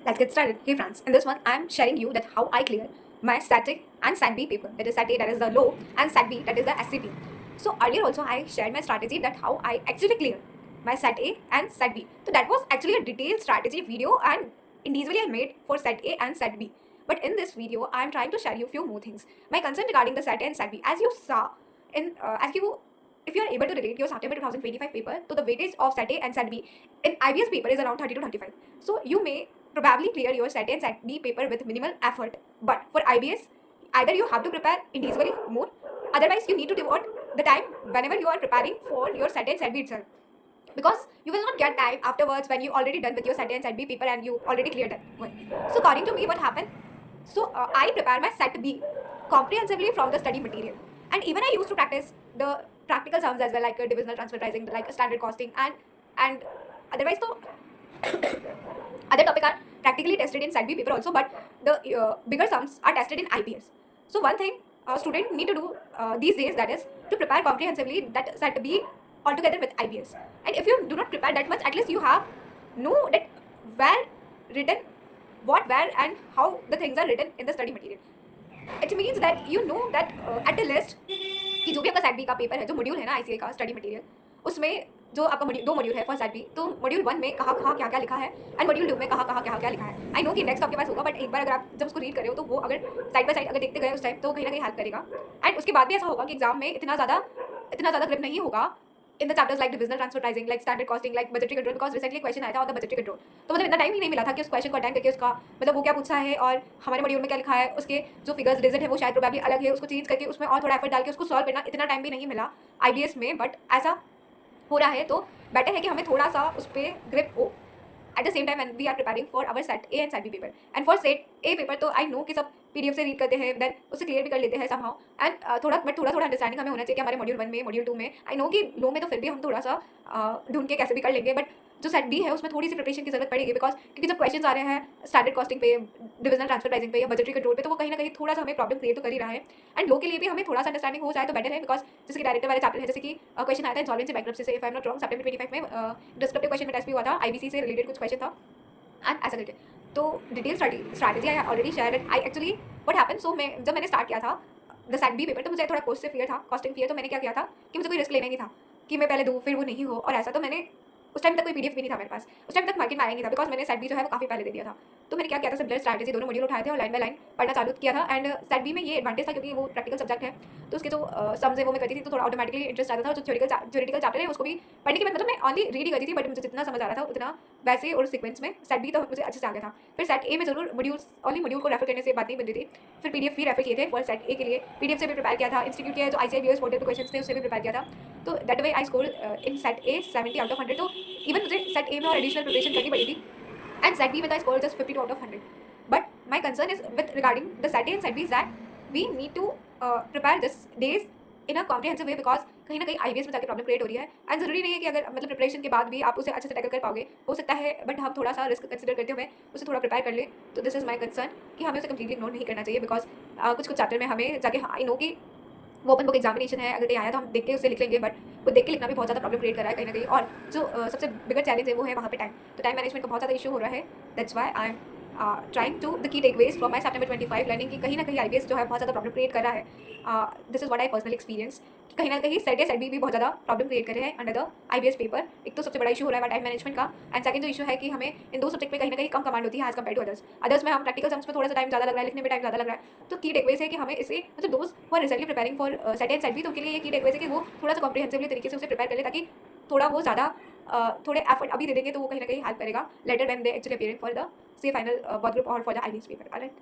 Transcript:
Let's get started. Hey friends, in this one I'm sharing you that how I clear my static and sat B paper. That is sat A, that is the low, and sat B, that is the SCP. So earlier also I shared my strategy that how I actually clear my sat A and sat B. So that was actually a detailed strategy video and individually I made for sat A and sat B. But in this video I am trying to share you few more things. My concern regarding the sat A and sat B, as you saw in as you if you are able to relate your September 2025 paper to the weightage of sat A and sat B in IBS paper is around 30 to 35. So you may probably clear your SAT and SAT B paper with minimal effort. But for IBS, either you have to prepare individually more, otherwise you need to devote the time whenever you are preparing for your SAT and SAT B itself. Because you will not get time afterwards when you already done with your SAT and SAT B paper and you already cleared that one. So according to me, what happened? So I prepare my SAT B comprehensively from the study material, and even I used to practice the practical sums as well, like divisional transfer pricing, like standard costing, and otherwise so other topic are practically tested in SAT B paper also, but the bigger sums are tested in IPS. So one thing a student need to do these days, that is to prepare comprehensively that SAT B altogether with IBS. And if you do not prepare that much, at least you have know that where written, what, where, and how the things are written in the study material. It means that you know that at the list कि जो भी आपका SAT B का paper है, जो module है ना ICA का स्टडी मटेरियल, उसमें जो आपका दो मॉड्यूल है फर्स्ट SAT B, तो मॉड्यूल 1 में कहाँ कहाँ क्या क्या लिखा है एंड मॉड्यूल 2 में कहाँ कहाँ क्या क्या लिखा है. आई नो कि इंडेक्स तो आपके पास होगा, बट एक बार अगर आप जब उसको रीड कर रहे हो तो वो अगर साइड बाय साइड अगर देखते गए उस टाइम तो कहीं ना कहीं हेल्प करेगा. एंड उसके बाद भी ऐसा होगा कि एग्जाम में इतना ज़्यादा ग्रिप नहीं होगा in the chapters like divisional transfer pricing, like standard costing, like budgetary control, because recently question आया था on the budgetary control. तो मतलब इतना टाइम ही नहीं मिला था कि उस क्वेश्चन को अटेंड करके उसका मतलब वो क्या पूछा है और हमारे मॉड्यूल में क्या लिखा है, उसके जो फिगर्स रिजल्ट है वो शायद प्रोबेबली अलग है, उसको चेंज करके उसमें और थोड़ा एफर्ट डाल के उसको सॉल्व करना, इतना टाइम भी नहीं मिला IBS में. बट ऐसा हो रहा है तो बेटर है कि हमें थोड़ा सा उस पर ग्रिप हो at the same time when we are preparing for our SAT A and SAT B paper. And for SAT A paper तो I know कि सब PDF से रीड करते हैं, देन उसे क्लियर भी कर लेते हैं somehow. एंड थोड़ा अंडरस्टैंडिंग हमें होना चाहिए कि हमारे मॉड्यूल 1 में मॉड्यूल 2 में आई नो कि लो में तो फिर भी हम थोड़ा सा ढूंढ के कैसे भी कर लेंगे, बट जो SAT B है उसमें थोड़ी सी प्रिपरेशन की जरूरत पड़ेगी. बिकॉज क्योंकि जब क्वेश्चन आ रहे हैं स्टैंडर्ड कॉस्टिंग पे, डिविजनल ट्रांसफर प्राइसिंग पे या बजटरी कंट्रोल पे, तो वो कहीं ना कहीं थोड़ा सा हमें प्रॉब्लम क्रिएट तो कर ही रहा है. एंड लो के लिए भी हमें थोड़ा सा अंडरस्टैंडिंग हो जाए तो बेटर है. बिकॉज जैसे कि डायरेक्टर वाले चैप्टर है, जैसे कि क्वेश्चन आया था इंसॉल्वेंसी बैंक्रप्सी से, if I am not wrong September 25 में डिस्क्रिप्टिव क्वेश्चन में टेस्ट भी हुआ था, IBC से रिलेटेड कुछ क्वेश्चन था एंड ऐसा करके. तो detail strategy I already share and I actually what happen. So मैं जब मैंने स्टार्ट किया था द SAT B पेपर तो मुझे थोड़ा कॉस्ट से फियर था, कॉस्टिंग फियर. तो मैंने क्या किया था कि मुझे कोई रिस्क लेना ही नहीं था कि मैं पहले दूँ फिर वो नहीं हो और ऐसा. तो मैंने उस टाइम तक कोई PDF भी नहीं था मेरे पास, उस टाइम तक मार्केट में आया नहीं था, बिकॉज मैंने SAT B जो है वो काफ़ी पहले दे दिया था. तो मैंने क्या किया था, सिंपल स्ट्रैटेजी दोनों मॉड्यूल उठाए थे और लाइन बाय लाइन पढ़ना चालू किया था. एंड SAT B में ये एडवांटेज था क्योंकि वो प्रैक्टिकल सब्जेक्ट है, तो उसके जो सम्स है वो मैं करती थी, तो थोड़ा ऑटोमेटिकली इंटरेस्ट आता था. जो थ्योरेटिकल चैप्टर है उसको भी पढ़ने के बाद मतलब मैं ऑनली रीड ही करती थी, बट मुझे जितना समझ आ रहा था उतना वैसे और सीक्वेंस में SAT B तो मुझे अच्छे से आ गया था. फिर SAT A में जरूर मॉड्यूल को रेफर करने से बात नहीं बन रही थी. फिर PDF भी रेफर किए थे फॉर SAT A के लिए, PDF से भी प्रिपेयर किया था. इंस्टीट्यूट के जो ICIBS पोर्टल पे क्वेश्चन थे उससे भी प्रिपेयर किया था. तो that way I score in SAT A 70 out of 100. तो इवन मुझे SAT A में और एडिशनल प्रिपरेशन करनी पड़ी थी. And SAT B में I scored just 52 out of 100. But my concern is with regarding the SAT A and SAT B is that we need to prepare this days in a comprehensive way, because कहीं ना कहीं IBS में जाके problem create हो रही है. And जरूरी नहीं है कि अगर मतलब प्रिपरेशन के बाद भी आप उसे अच्छे से टैकल कर पाओगे, हो सकता है, बट हम थोड़ा सा रिस्क कंसिडर करते हुए उसे थोड़ा प्रिपेयर कर ले. तो दिस इज माई कंसर्न कि हमें उसे कम्प्लीटली इग्नोर नहीं करना चाहिए. बिकॉज कुछ चैप्टर में हमें जाके आई नो कि वो ओपन बुक एग्जामिनेशन है, अगर कहीं आया तो हम देख के उसे लिख लेंगे, बट वो देख के लिखना भी बहुत ज़्यादा प्रॉब्लम क्रिएट कर रहा है कहीं ना कहीं. और जो सबसे बिगर चैलेंज है वो है वहाँ पे टाइम. तो टाइम मैनेजमेंट का बहुत ज़्यादा इशू हो रहा है. That's why I am trying to the key takeaways from my September 25 learning कि कहीं ना कहीं IBS जो है बहुत ज़्यादा प्रॉब्लम क्रिएट कर रहा है. This is what I personally experience. कहीं ना कहीं SAT B भी बहुत ज़्यादा प्रॉब्लम क्रिएट कर रहे हैं अंडर द IBS पेपर. एक तो सबसे बड़ा इशू हो रहा है टाइम मैनेजमेंट का, एंड सेकंड जो इशू है कि हमें इन दो सब्जेक्ट में कहीं ना कहीं कम कमांड होती है एज कम्पेयर टू अदर्स में हम प्रैक्टिकल सम्स में थोड़ा सा टाइम ज़्यादा लग रहा है, लिखने में टाइम ज़्यादा लग रहा है. तो की टेकअवेज है कि हमें इसे मतलब दोस्त who are recently preparing for SAT and SAT B, तो उनके लिए ये की टेकअवेज है कि वो थोड़ा सा कॉम्प्रिहेंसिवली तरीके से उसे प्रिपेयर कर ले, ताकि थोड़ा वो ज़्यादा थोड़े एफर्ट अभी दे देंगे तो वो कहीं ना कहीं हेल्प करेगा later when they actually appearing for the final board group और for the IBS paper. Alright.